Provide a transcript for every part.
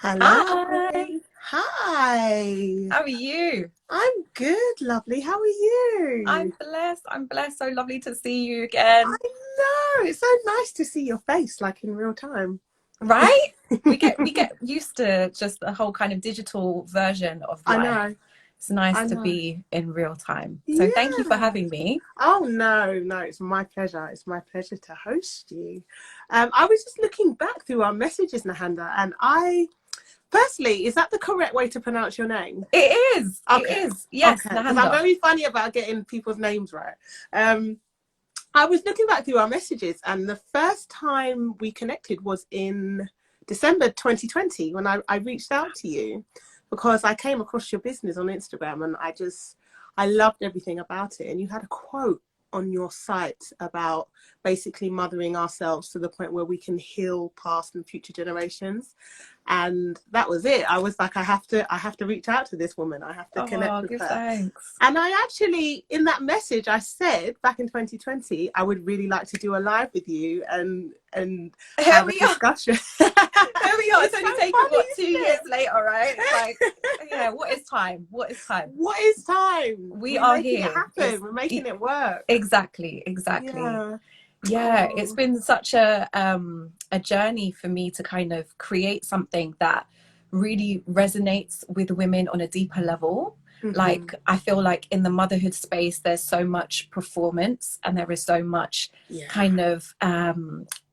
Hello. Hi, Hi. how are you? I'm good, lovely. How are I'm you? blessed. I'm blessed. So lovely to see you I again. know. It's so nice to see your face like in real time. Right? We get used to just the whole kind of digital version of I life. know. It's nice I to know. be in real time. So thank you for Yeah. having me. Oh no, no, it's my pleasure. It's my pleasure to host you. I was just looking back through our messages, Nehanda, and firstly, is that the correct way to pronounce your name? It is. It Okay. is. Yes, Okay. Because I'm Nehanda. very funny about getting people's names right. Um, I was looking back through our messages, and the first time we connected was in December 2020 when I reached out to you because I came across your business on Instagram and I loved everything about it. And you had a quote on your site about basically mothering ourselves to the point where we can heal past and future generations. And that was it. I was like, I have to reach out to this woman. I have to connect Oh, with give her. thanks. And I actually, in that message, I said back in 2020, I would really like to do a live with you and Here have a we are. discussion. Here we are. It's It's so only taken funny, what 2 years isn't later, right? It's it? like, yeah, what is time? What is time? What is time? We We're are making it here. happen. We're making it work. Exactly. Yeah. Yeah, it's Oh. been such a journey for me to kind of create something that really resonates with women on a deeper level. Mm-hmm. Like I feel like in the motherhood space there's so much performance and there is so much Yeah. kind of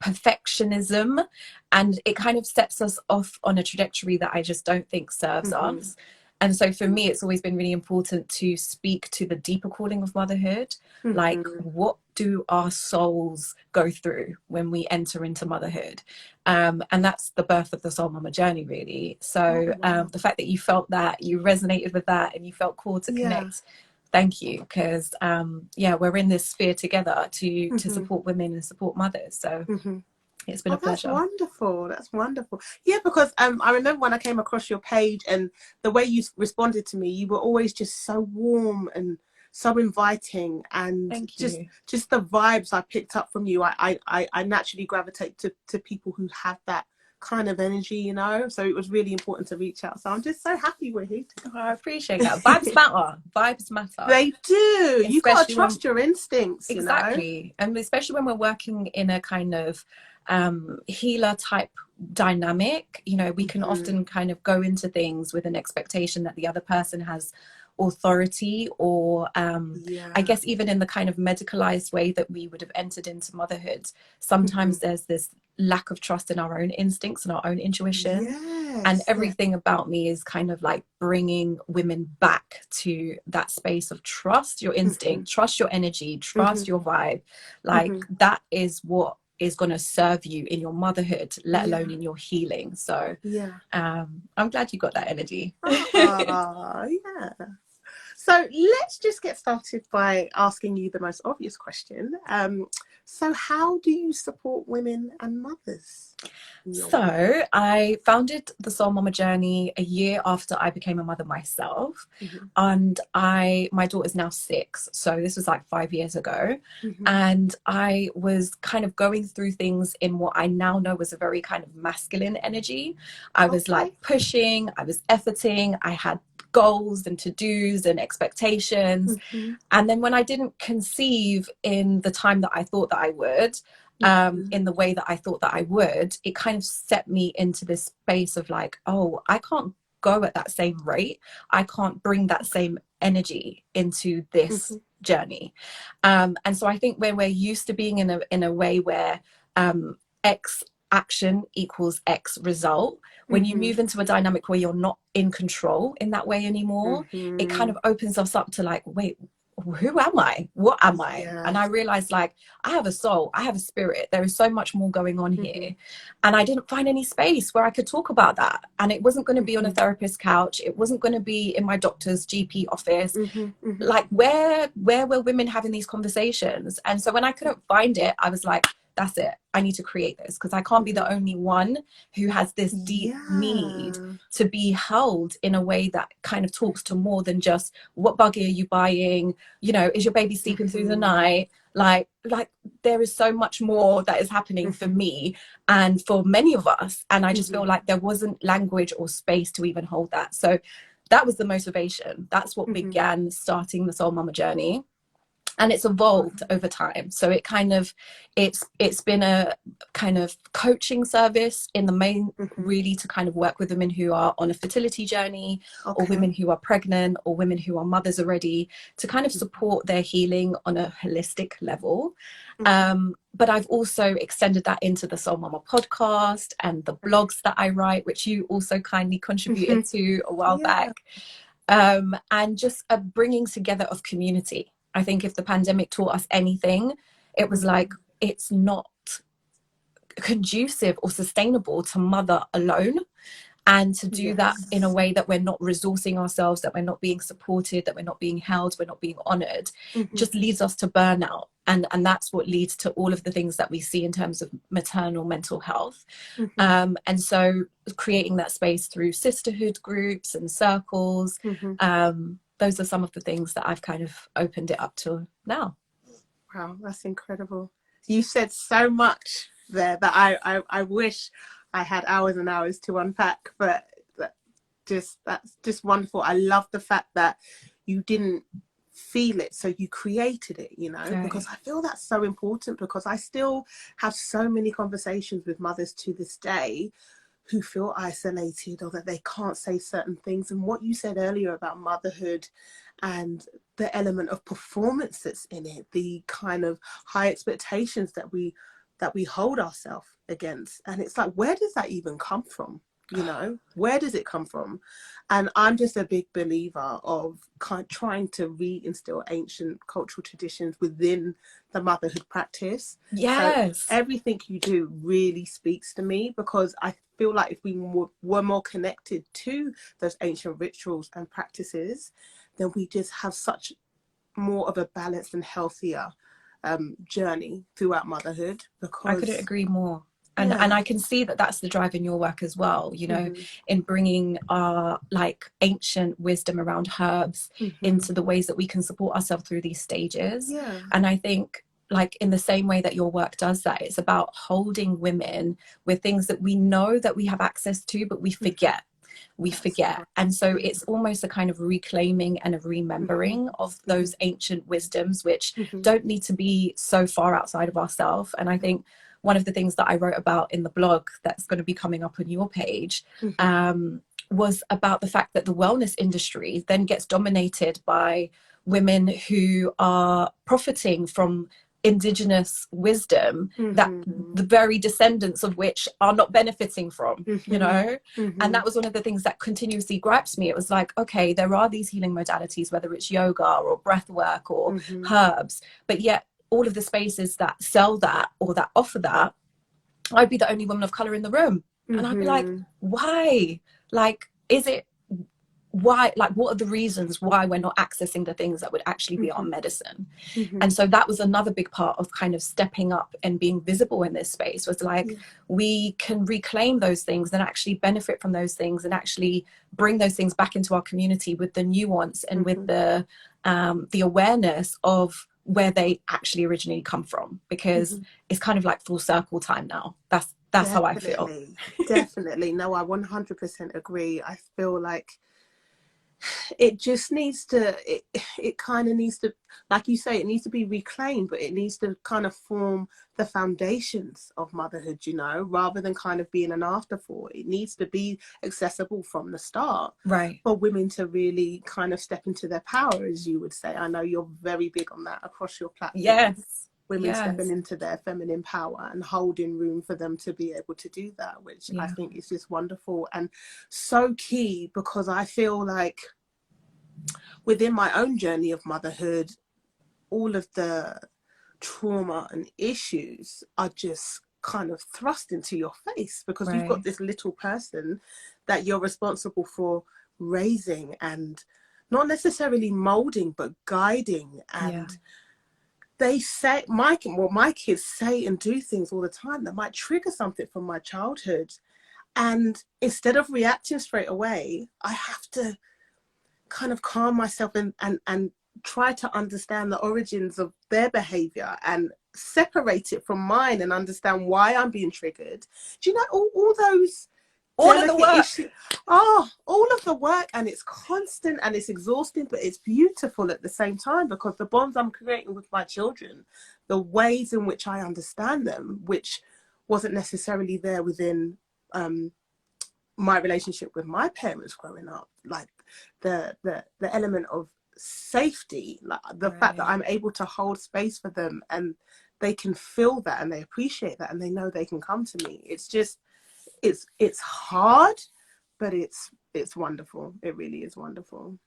perfectionism, and it kind of sets us off on a trajectory that I just don't think serves Mm-hmm. us. And so for me it's always been really important to speak to the deeper calling of motherhood. Like, Mm-hmm. what do our souls go through when we enter into motherhood? And that's the birth of the Soul Mama journey, really. Oh, So wow. the fact that you felt that, you resonated with that, and you felt called to Yeah. connect, thank you. Because yeah, we're in this sphere together to Mm-hmm. support women and support mothers. So Mm-hmm. it's been a Oh, that's pleasure. wonderful. That's wonderful. Yeah, because I remember when I came across your page and the way you responded to me, you were always just so warm and so inviting, and Thank just you. just the vibes I picked up from you. I naturally gravitate to people who have that kind of energy, you know. So it was really important to reach out. So I'm just so happy we're here Oh, I appreciate that. Vibes today. matter. Vibes matter. They do. You gotta Especially when trust your instincts, you know. Exactly. And especially when we're working in a kind of healer type dynamic, we can Mm-hmm. often kind of go into things with an expectation that the other person has authority, or I Yeah. guess even in the kind of medicalized way that we would have entered into motherhood, Mm-hmm. sometimes there's this lack of trust in our own instincts and our own intuition. And Yes. Yeah. everything about me is kind of like bringing women back to that space of trust your Mm-hmm. instinct, trust your energy, Mm-hmm. trust your vibe. Like Mm-hmm. that is what is going to serve you in your motherhood, let alone Yeah. in your healing. So Yeah. I'm glad you got that energy. Ah, yeah. So let's just get started by asking you the most obvious question. So how do you support women and mothers in your work? So I founded the Soul Mama Journey a year after I became a mother myself. Mm-hmm. And my daughter's now 6. So this was like 5 years ago. Mm-hmm. And I was kind of going through things in what I now know was a very kind of masculine energy. I was like Okay. pushing, I was efforting, I had goals and to-dos and expectations. Mm-hmm. And then when I didn't conceive in the time that I thought that I would, Mm-hmm. in the way that I thought that I would, it kind of set me into this space of like, oh, I can't go at that same rate. I can't bring that Okay. same energy into this Mm-hmm. journey. And so I think when we're used to being in a way where X action equals X result, when you Mm-hmm. move into a dynamic where you're not in control in that way anymore, it kind Mm-hmm. of opens us up to like, wait, who am I? What am I? And I Yes. realized like I have a soul, I have a spirit. There is so much more going on Mm-hmm. here. And I didn't find any space where I could talk about that. And it wasn't going to be on a Mm-hmm. therapist's couch. It wasn't going to be in my doctor's GP office. Mm-hmm. Mm-hmm. Like where were women having these conversations? And so when I couldn't find it, I was like, that's it. I need to create this because I can't be Mm-hmm. the only one who has this deep need Yeah. to be held in a way that kind of talks to more than just what buggy are you buying, is your baby sleeping through the Mm-hmm. night, like there is so much more that is happening for me and for many of us, and I just feel like there wasn't language or space to even hold that. So that was the motivation. That's what began starting the Soul Mama journey, and it's evolved over time. So it kind of it's been a kind of coaching service in the main, really, to kind of work with women who are on a fertility journey, or women who are pregnant, or women who are mothers already, to kind of support their healing on a holistic level. But I've also extended that into the Soul Mama podcast and the blogs that I write, which you also kindly contributed to a while back, and just a bringing together of community. I think if the pandemic taught us anything, it was like, it's not conducive or sustainable to mother alone, and to do that in a way that we're not resourcing ourselves, that we're not being supported, that we're not being held, we're not being honored, just leads us to burnout. And that's what leads to all of the things that we see in terms of maternal mental health. And so creating that space through sisterhood groups and circles, those are some of the things that I've kind of opened it up to now. Wow, that's incredible. You said so much there that I wish I had hours and hours to unpack, but that's just wonderful. I love the fact that you didn't feel it, so you created it, you know, because I feel that's so important, because I still have so many conversations with mothers to this day who feel isolated, or that they can't say certain things. And what you said earlier about motherhood and the element of performance that's in it, the kind of high expectations that we hold ourselves against, and it's like, where does that even come from? You know, where does it come from? And I'm just a big believer of trying to reinstill ancient cultural traditions within the motherhood practice. Yes. So everything you do really speaks to me, because I feel like if we were more connected to those ancient rituals and practices, then we just have such more of a balanced and healthier journey throughout motherhood. Because I couldn't agree more. And I can see that that's the drive in your work as well, you know, in bringing our like ancient wisdom around herbs into the ways that we can support ourselves through these stages. And I think, like, in the same way that your work does that, it's about holding women with things that we know that we have access to, but we forget. And so it's almost a kind of reclaiming and a remembering of those ancient wisdoms, which don't need to be so far outside of ourselves. And I think one of the things that I wrote about in the blog that's going to be coming up on your page was about the fact that the wellness industry then gets dominated by women who are profiting from indigenous wisdom that the very descendants of which are not benefiting from, you know. And that was one of the things that continuously gripes me. It was like, okay, there are these healing modalities, whether it's yoga or breath work or herbs, but yet all of the spaces that sell that or that offer that, I'd be the only woman of color in the room. And I'd be like, why? Like, is it why? Like, what are the reasons why we're not accessing the things that would actually be our medicine? And so that was another big part of kind of stepping up and being visible in this space, was like, we can reclaim those things and actually benefit from those things and actually bring those things back into our community with the nuance and with the awareness of where they actually originally come from, because it's kind of like full circle time now. That's how I feel. Definitely. No, I 100% agree. I feel like it just needs to, it kind of needs to, like you say, it needs to be reclaimed, but it needs to kind of form the foundations of motherhood, you know, rather than kind of being an afterthought. It needs to be accessible from the start, right, for women to really kind of step into their power, as you would say. I know you're very big on that across your platform. Women stepping into their feminine power and holding room for them to be able to do that, which I think is just wonderful and so key, because I feel like within my own journey of motherhood, all of the trauma and issues are just kind of thrust into your face, because you've got this little person that you're responsible for raising and not necessarily molding, but guiding. And they say, my kids say and do things all the time that might trigger something from my childhood. And instead of reacting straight away, I have to kind of calm myself and try to understand the origins of their behavior and separate it from mine and understand why I'm being triggered. Do you know all those all of the work issues? Oh, all of the work, and it's constant and it's exhausting, but it's beautiful at the same time, because the bonds I'm creating with my children, the ways in which I understand them, which wasn't necessarily there within my relationship with my parents growing up, like the element of safety, like the fact that I'm able to hold space for them and they can feel that and they appreciate that and they know they can come to me. It's just, it's hard, but it's wonderful. It really is wonderful.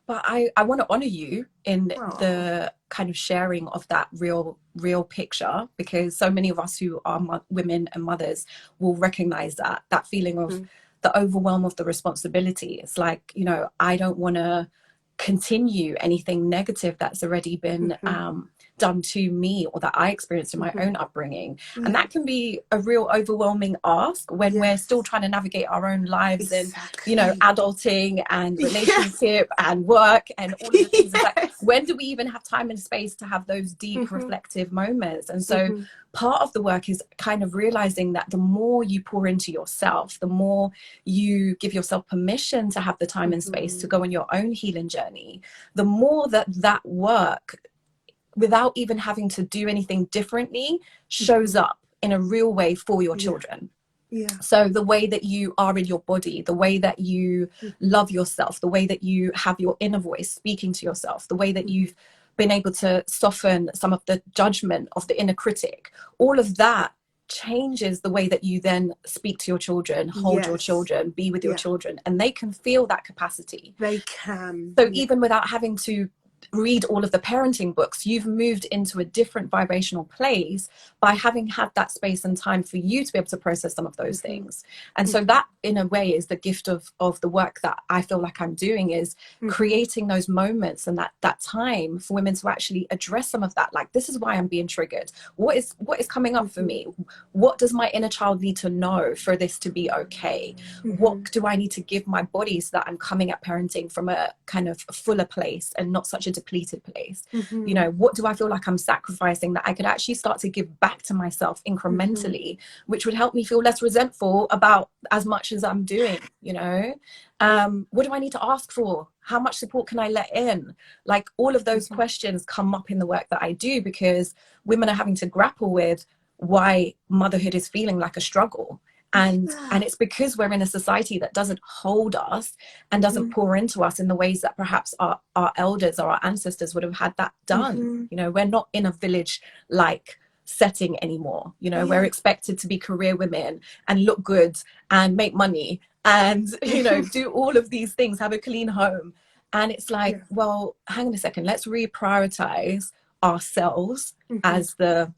But I want to honor you in the kind of sharing of that real picture, because so many of us who are women and mothers will recognize that feeling of the overwhelm of the responsibility. It's like, you know, I don't want to continue anything negative that's already been done to me or that I experienced in my own upbringing. And that can be a real overwhelming ask when we're still trying to navigate our own lives and, you know, adulting and relationship and work and all of the things. It's like, when do we even have time and space to have those deep reflective moments? And so part of the work is kind of realizing that the more you pour into yourself, the more you give yourself permission to have the time and space to go on your own healing journey, the more that work, without even having to do anything differently, shows up in a real way for your children. So the way that you are in your body, the way that you love yourself, the way that you have your inner voice speaking to yourself, the way that you've been able to soften some of the judgment of the inner critic, all of that changes the way that you then speak to your children, hold your children, be with your children, and they can feel that capacity. They can. So even without having to read all of the parenting books, you've moved into a different vibrational place by having had that space and time for you to be able to process some of those things. And so that, in a way, is the gift of the work that I feel like I'm doing, is creating those moments and that time for women to actually address some of that. Like, this is why I'm being triggered. What is coming up for me? What does my inner child need to know for this to be okay? What do I need to give my body so that I'm coming at parenting from a kind of fuller place and not such a depleted place? You know, what do I feel like I'm sacrificing that I could actually start to give back to myself incrementally, which would help me feel less resentful about as much as I'm doing, you know? What do I need to ask for? How much support can I let in? Like, all of those questions come up in the work that I do, because women are having to grapple with why motherhood is feeling like a struggle. And it's because we're in a society that doesn't hold us and doesn't pour into us in the ways that perhaps our elders or our ancestors would have had that done. You know, we're not in a village like setting anymore. You know, we're expected to be career women and look good and make money and, you know, do all of these things, have a clean home. And it's like, well, hang on a second, let's reprioritize ourselves as the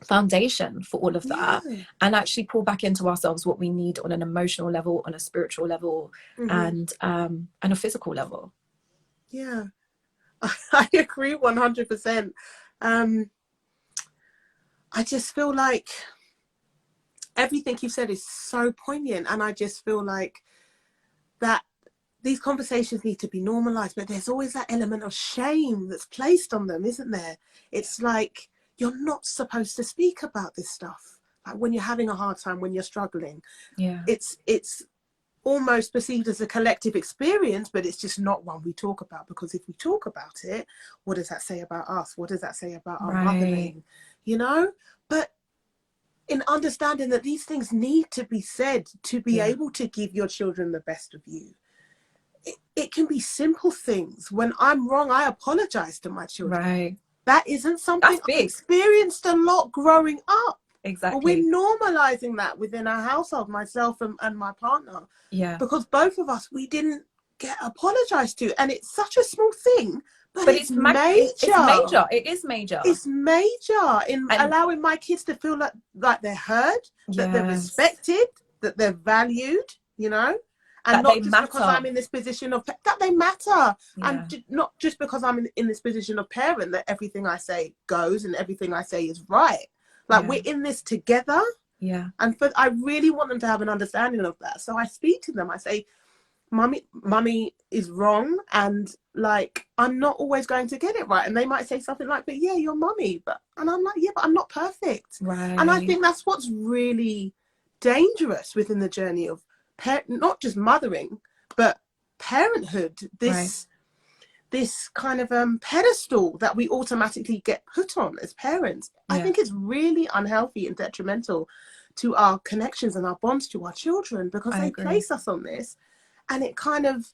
foundation for all of that, and actually pull back into ourselves what we need on an emotional level, on a spiritual level, and a physical level. I agree 100%. I just feel like everything you've said is so poignant, and I just feel like that these conversations need to be normalized, but there's always that element of shame that's placed on them, isn't there? It's like, you're not supposed to speak about this stuff. Like, when you're having a hard time, when you're struggling, it's almost perceived as a collective experience, but it's just not one we talk about, because if we talk about it, what does that say about us? What does that say about our mothering? You know? But in understanding that these things need to be said to be able to give your children the best of you. It can be simple things. When I'm wrong, I apologize to my children. That isn't something I experienced a lot growing up. But we're normalizing that within our household, myself and my partner. Because both of us, we didn't get apologized to. And it's such a small thing, but it's major. It is major. It's major in allowing my kids to feel like they're heard, that they're respected, that they're valued, you know? And not just because I'm in this position of that they matter, and not just because I'm in this position of parent that everything I say goes and everything I say is right. Like, we're in this together. And I really want them to have an understanding of that. So I speak to them. I say, mummy is wrong, and like I'm not always going to get it right. And they might say something like, but yeah, you're mummy, and I'm like, yeah, but I'm not perfect. Right. And I think that's what's really dangerous within the journey of not just mothering, but parenthood. This kind of pedestal that we automatically get put on as parents. I think it's really unhealthy and detrimental to our connections and our bonds to our children, because they place us on this, and it kind of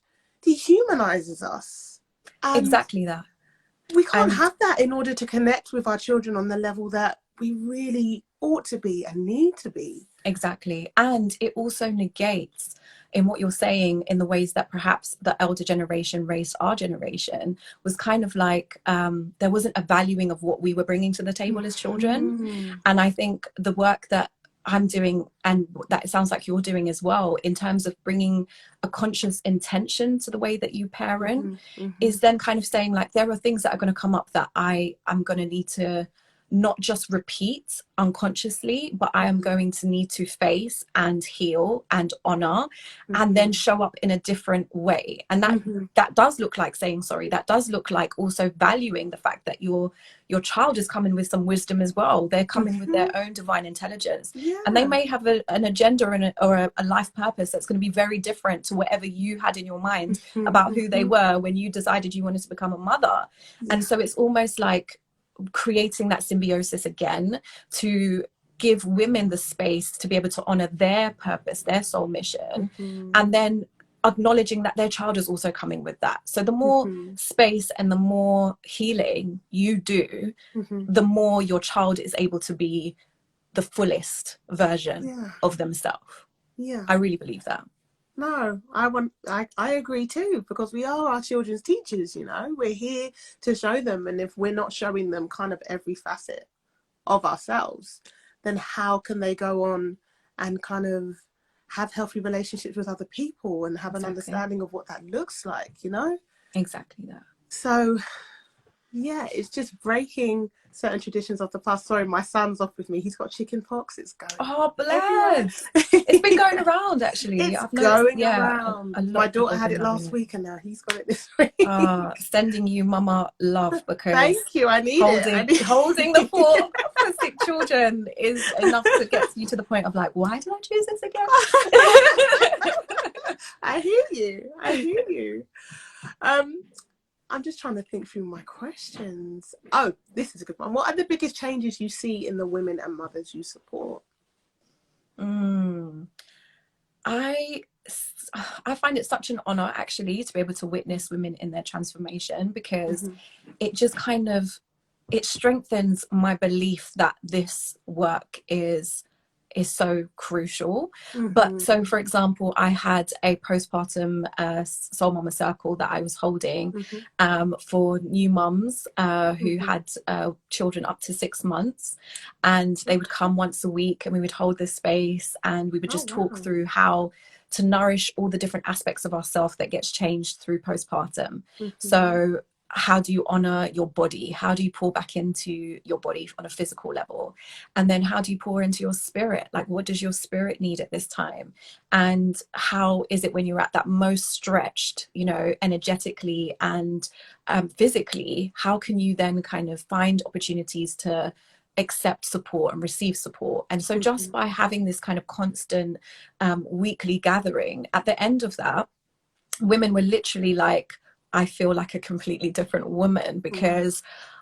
dehumanizes us. And exactly that. We can't have that in order to connect with our children on the level that we really ought to be and need to be. Exactly. And it also negates, in what you're saying, in the ways that perhaps the elder generation raised our generation, was kind of like there wasn't a valuing of what we were bringing to the table as children. And I think the work that I'm doing, and that it sounds like you're doing as well, in terms of bringing a conscious intention to the way that you parent, is then kind of saying, like, there are things that are going to come up that I'm going to need to not just repeat unconsciously, but I am going to need to face and heal and honor, and then show up in a different way. And that does look like saying sorry. That does look like also valuing the fact that your child is coming with some wisdom as well. They're coming with their own divine intelligence, and they may have an agenda or a life purpose that's going to be very different to whatever you had in your mind about who they were when you decided you wanted to become a mother. And so it's almost like creating that symbiosis again, to give women the space to be able to honor their purpose, their soul mission, and then acknowledging that their child is also coming with that. So the more space and the more healing you do, the more your child is able to be the fullest version of themselves. I really believe that. No, I agree too, because we are our children's teachers, you know. We're here to show them, and if we're not showing them kind of every facet of ourselves, then how can they go on and kind of have healthy relationships with other people and have an understanding of what that looks like, you know? Exactly that. So yeah, it's just breaking certain traditions of the past. Sorry, my son's off with me. He's got chicken pox. It's going. Oh, bless. It's been going around, actually. It's going around. My daughter had it last week, and now he's got it this week. Sending you mama love, because thank you. I need it. Holding the fort for sick children is enough to get you to the point of like, why did I choose this again? I hear you. I'm just trying to think through my questions. Oh, this is a good one. What are the biggest changes you see in the women and mothers you support? I find it such an honor, actually, to be able to witness women in their transformation, because it just kind of, it strengthens my belief that this work is so crucial. But so, for example, I had a postpartum Soul Mama Circle that I was holding for new mums who had children up to 6 months, and they would come once a week, and we would hold this space, and we would just talk through how to nourish all the different aspects of ourself that gets changed through postpartum. So how do you honor your body? How do you pour back into your body on a physical level? And then how do you pour into your spirit? Like, what does your spirit need at this time? And how is it when you're at that most stretched, you know, energetically and physically? How can you then kind of find opportunities to accept support and receive support? And so just by having this kind of constant weekly gathering, at the end of that, women were literally like, I feel like a completely different woman, because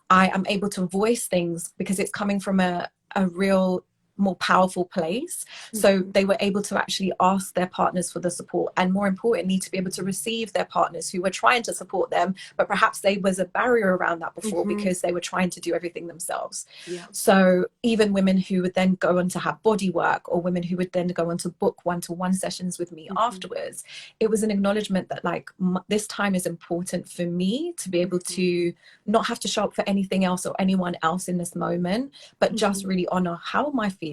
I am able to voice things, because it's coming from a real more powerful place. So they were able to actually ask their partners for the support, and more importantly, to be able to receive their partners who were trying to support them, but perhaps there was a barrier around that before because they were trying to do everything themselves. So even women who would then go on to have body work, or women who would then go on to book one-to-one sessions with me afterwards, it was an acknowledgement that like this time is important for me to be able to not have to show up for anything else or anyone else in this moment, but just really honor, how am I feeling?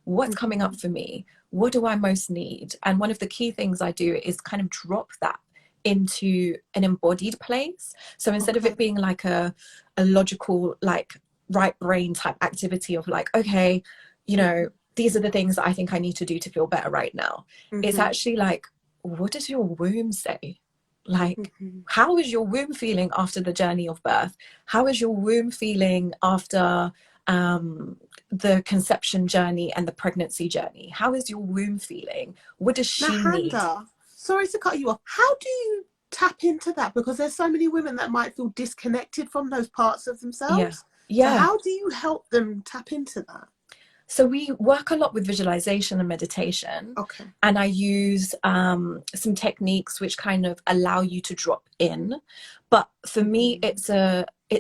What's coming up for me? What do I most need? And one of the key things I do is kind of drop that into an embodied place. So instead of it being like a logical, like right brain type activity of like, okay, you know, these are the things that I think I need to do to feel better right now. It's actually like, what does your womb say? Like, Mm-hmm. how is your womb feeling after the journey of birth? How is your womb feeling after the conception journey and the pregnancy journey? How is your womb feeling? What does she need? Nehanda, sorry to cut you off. How do you tap into that? Because there's so many women that might feel disconnected from those parts of Yeah. themselves. So Yeah. how do you help them tap into that? So we work a lot with visualization and meditation. Okay. And I use some techniques which kind of allow you to drop in. But for me, it's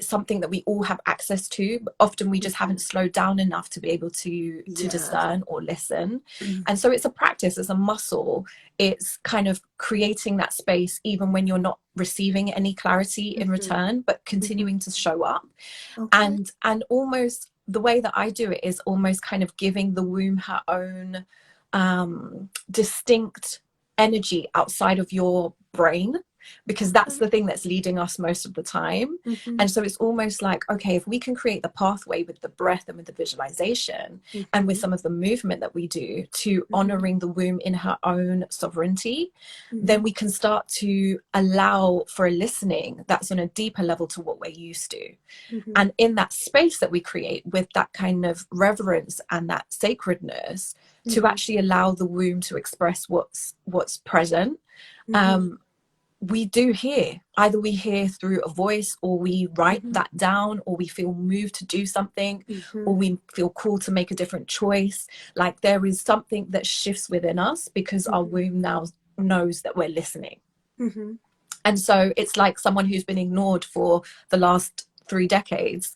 something that we all have access to. But often we just haven't slowed down enough to be able to discern or listen. And so it's a practice, it's a muscle. It's kind of creating that space even when you're not receiving any clarity in return, but continuing to show up. Okay. And almost the way that I do it is almost kind of giving the womb her own distinct energy outside of your brain, because that's the thing that's leading us most of the time. And so it's almost like, okay, if we can create the pathway with the breath and with the visualization and with some of the movement that we do to honoring the womb in her own sovereignty, then we can start to allow for a listening that's on a deeper level to what we're used to. And in that space that we create with that kind of reverence and that sacredness, to actually allow the womb to express what's present, we do hear. Either we hear through a voice, or we write that down, or we feel moved to do something, or we feel called to make a different choice. Like there is something that shifts within us because our womb now knows that we're listening. And so it's like someone who's been ignored for the last 3 decades.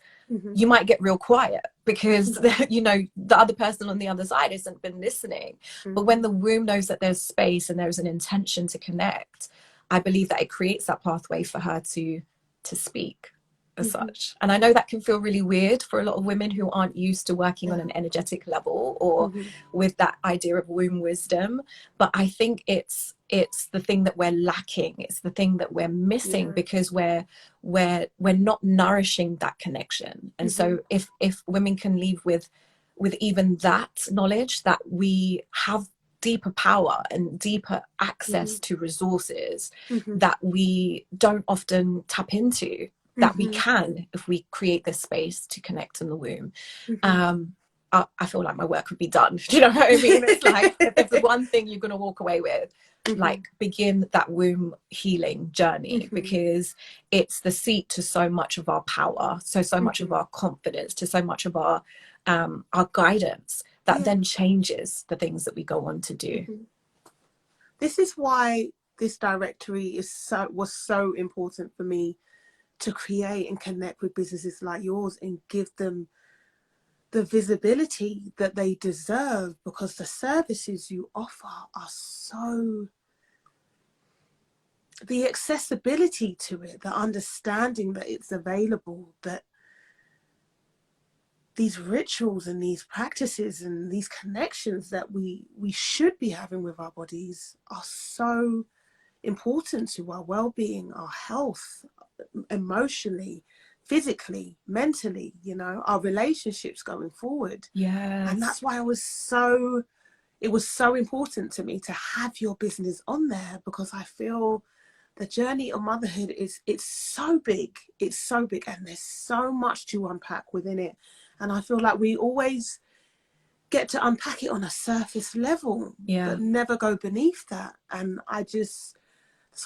You might get real quiet because the other person on the other side hasn't been listening. But when the womb knows that there's space and there's an intention to connect, I believe that it creates that pathway for her to speak as such. And I know that can feel really weird for a lot of women who aren't used to working on an energetic level or with that idea of womb wisdom. But I think it's the thing that we're lacking. It's the thing that we're missing because we're not nourishing that connection. And so if women can leave with even that knowledge that we have deeper power and deeper access to resources that we don't often tap into, that we can if we create this space to connect in the womb. I feel like my work would be done. Do you know what I mean? It's like if the one thing you're going to walk away with, like begin that womb healing journey, because it's the seat to so much of our power, so much of our confidence, to so much of our guidance that then changes the things that we go on to do. This is why this directory was so important for me, to create and connect with businesses like yours and give them the visibility that they deserve, because the services you offer are so, the accessibility to it, the understanding that it's available, that these rituals and these practices and these connections that we should be having with our bodies are so important to our well-being, our health, emotionally, physically, mentally, our relationships going forward. And that's why it was so important to me to have your business on there, because I feel the journey of motherhood it's so big, and there's so much to unpack within it. And I feel like we always get to unpack it on a surface level, but never go beneath that. And that's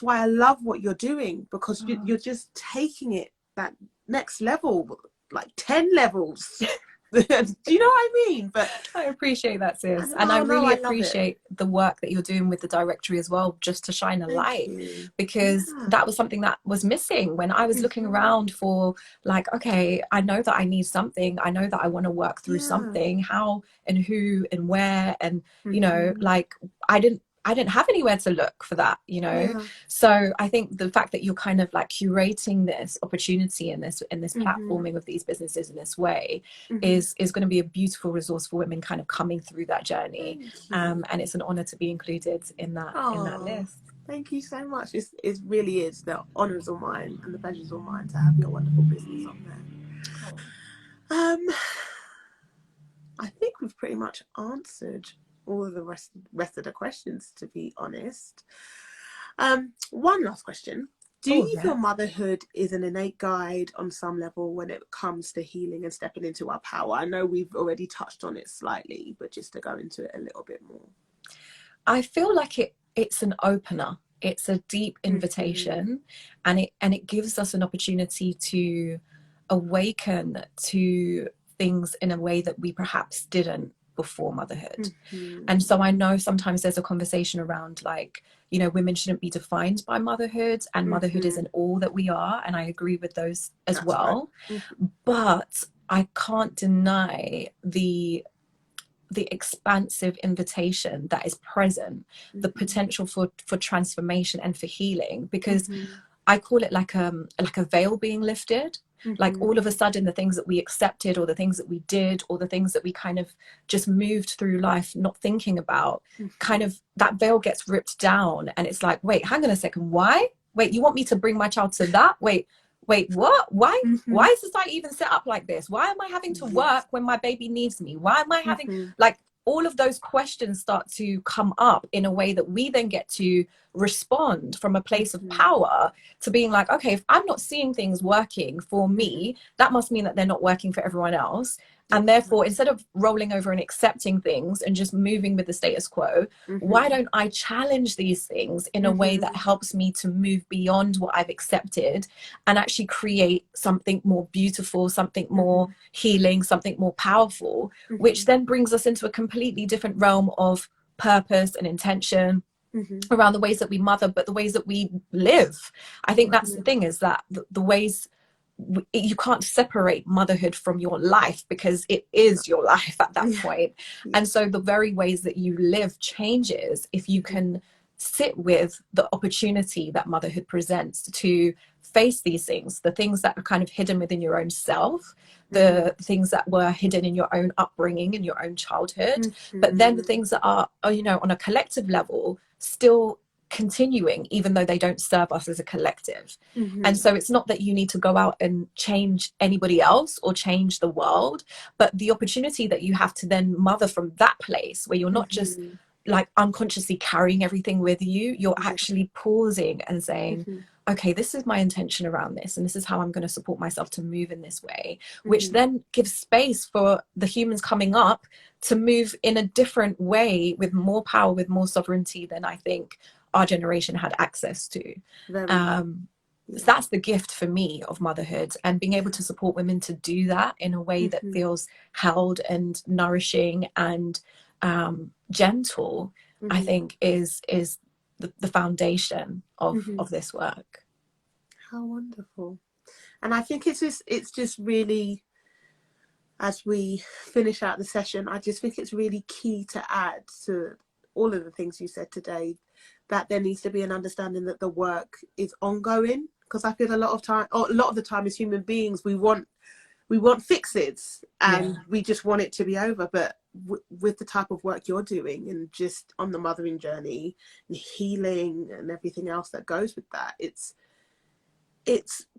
why I love what you're doing, because you're just taking it that next level, like 10 levels. Do you know what I mean? But I appreciate that, sis. And I really appreciate the work that you're doing with the directory as well, just to shine a light, because that was something that was missing when I was looking around for, like, okay, I know that I need something. I know that I want to work through something. How and who and where, and like I didn't have anywhere to look for that, So I think the fact that you're kind of like curating this opportunity and this platforming of these businesses in this way is going to be a beautiful resource for women kind of coming through that journey. And it's an honor to be included in that list. Thank you so much. It really is. The honor's all mine and the pleasure's all mine to have your wonderful business on there. I think we've pretty much answered all of the rest of the questions, to be honest. One last question. Do you feel motherhood is an innate guide on some level when it comes to healing and stepping into our power? I know we've already touched on it slightly, but just to go into it a little bit more. I feel like it's an opener. It's a deep invitation, and it gives us an opportunity to awaken to things in a way that we perhaps didn't before motherhood. And so I know sometimes there's a conversation around, like, you know, women shouldn't be defined by motherhood, and motherhood isn't all that we are, and I agree with those as well. But I can't deny the expansive invitation that is present, the potential for transformation and for healing, because I call it like a veil being lifted. Like, all of a sudden, the things that we accepted, or the things that we did, or the things that we kind of just moved through life not thinking about, kind of that veil gets ripped down, and it's like, wait, hang on a second, why? Wait, you want me to bring my child to that? Wait, what? Why is society even set up like this? Why am I having to work when my baby needs me? Why am I having, like, all of those questions start to come up in a way that we then get to respond from a place of power, to being like, okay, if I'm not seeing things working for me, that must mean that they're not working for everyone else. And therefore, instead of rolling over and accepting things and just moving with the status quo, why don't I challenge these things in a way that helps me to move beyond what I've accepted and actually create something more beautiful, something more healing, something more powerful, which then brings us into a completely different realm of purpose and intention around the ways that we mother, but the ways that we live. I think that's the thing, is that the ways, you can't separate motherhood from your life, because it is your life at that point. And so the very ways that you live changes if you can sit with the opportunity that motherhood presents to face these things, the things that are kind of hidden within your own self, the things that were hidden in your own upbringing, in your own childhood, but then the things that are, you know, on a collective level, still continuing, even though they don't serve us as a collective. And so it's not that you need to go out and change anybody else or change the world, but the opportunity that you have to then mother from that place where you're not just like unconsciously carrying everything with you, you're actually pausing and saying, okay, this is my intention around this, and this is how I'm going to support myself to move in this way, which then gives space for the humans coming up to move in a different way, with more power, with more sovereignty than I think our generation had access to. So that's the gift for me of motherhood, and being able to support women to do that in a way that feels held and nourishing and gentle, I think is the foundation of this work. How wonderful. And I think it's just really, as we finish out the session, I just think it's really key to add to all of the things you said today, that there needs to be an understanding that the work is ongoing, because I feel a lot of the time as human beings, we want fixes, and we just want it to be over. But with the type of work you're doing, and just on the mothering journey and healing and everything else that goes with that, it's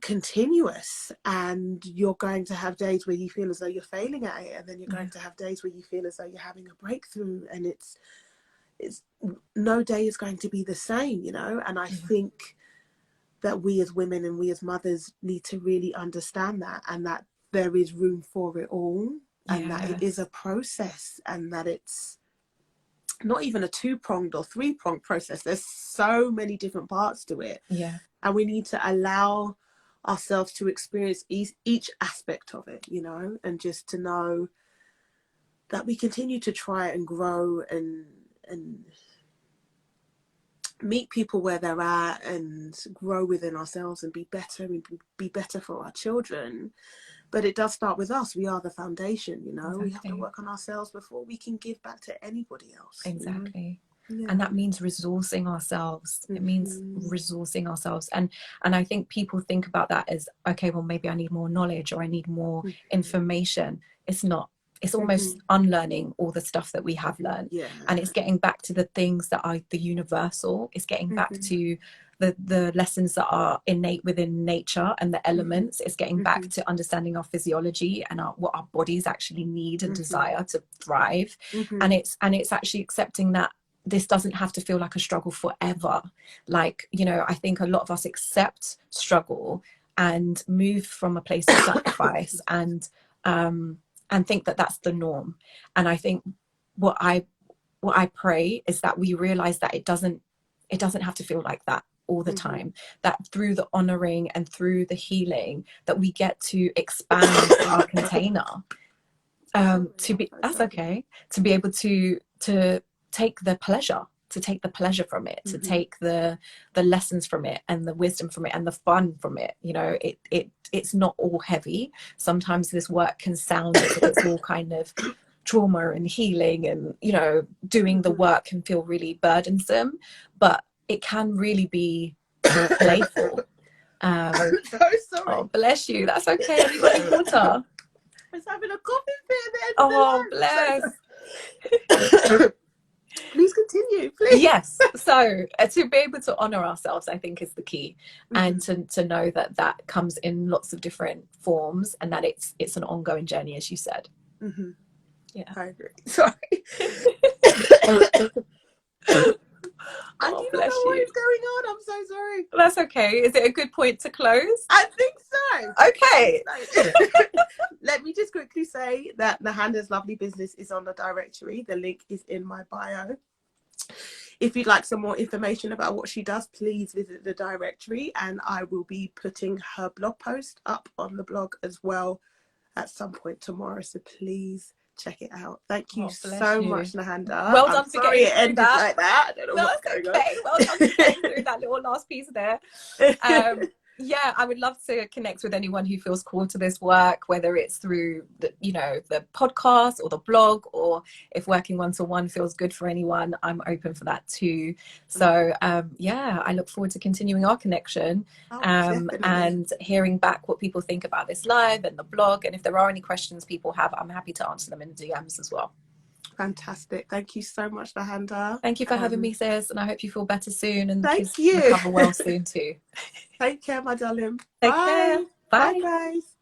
continuous, and you're going to have days where you feel as though you're failing at it, and then you're going to have days where you feel as though you're having a breakthrough, and it's no day is going to be the same, you know. And I think that we as women and we as mothers need to really understand that, and that there is room for it all, and that it is a process, and that it's not even a 2-pronged or 3-pronged process. There's so many different parts to it, and we need to allow ourselves to experience each aspect of it, you know, and just to know that we continue to try and grow and meet people where they're at, and grow within ourselves and be better, and be better for our children. But it does start with us. We are the foundation, you know. We have to work on ourselves before we can give back to anybody else. Exactly. And that means resourcing ourselves. It means resourcing ourselves. And I think people think about that as, okay, well, maybe I need more knowledge, or I need more information. It's not. it's almost unlearning all the stuff that we have learned. Yeah. And it's getting back to the things that are the universal. It's getting back to the lessons that are innate within nature and the elements. It's getting back to understanding our physiology and what our bodies actually need and desire to thrive. And it's actually accepting that this doesn't have to feel like a struggle forever. Like, you know, I think a lot of us accept struggle and move from a place of sacrifice and think that that's the norm. And I think what I pray is that we realize that it doesn't have to feel like that all the time, that through the honoring and through the healing that we get to expand our container, to be able to take the pleasure from it, to take the lessons from it and the wisdom from it and the fun from it. You know, it's not all heavy. Sometimes this work can sound as if it's all kind of trauma and healing, and, you know, doing the work can feel really burdensome, but it can really be playful. I'm so sorry. Oh, bless you. That's okay. Have you got any water? I was having a coffee fit at the end of the bless. Please continue, please. Yes. So to be able to honor ourselves, I think, is the key, and to know that comes in lots of different forms, and that it's an ongoing journey, as you said. Yeah, I agree. Sorry. I do not know what is going on. I'm so sorry. That's okay. Is it a good point to close? I think so. Okay. Let me just quickly say that Nehanda's lovely business is on the directory. The link is in my bio. If you'd like some more information about what she does, please visit the directory, and I will be putting her blog post up on the blog as well at some point tomorrow. So please check it out. Thank you so much, Nehanda. Well done for getting it ended that. like that. I don't know what's going on. Well done for getting through that little last piece there. Yeah, I would love to connect with anyone who feels called to this work, whether it's through the podcast or the blog, or if working one-to-one feels good for anyone, I'm open for that too. So I look forward to continuing our connection, and hearing back what people think about this live and the blog. And if there are any questions people have, I'm happy to answer them in DMs as well. Fantastic. Thank you so much, Nehanda. Thank you for having me, sis, and I hope you feel better soon, and thank you. Recover well soon too. Take care, my darling. Take care. Bye. Bye, guys.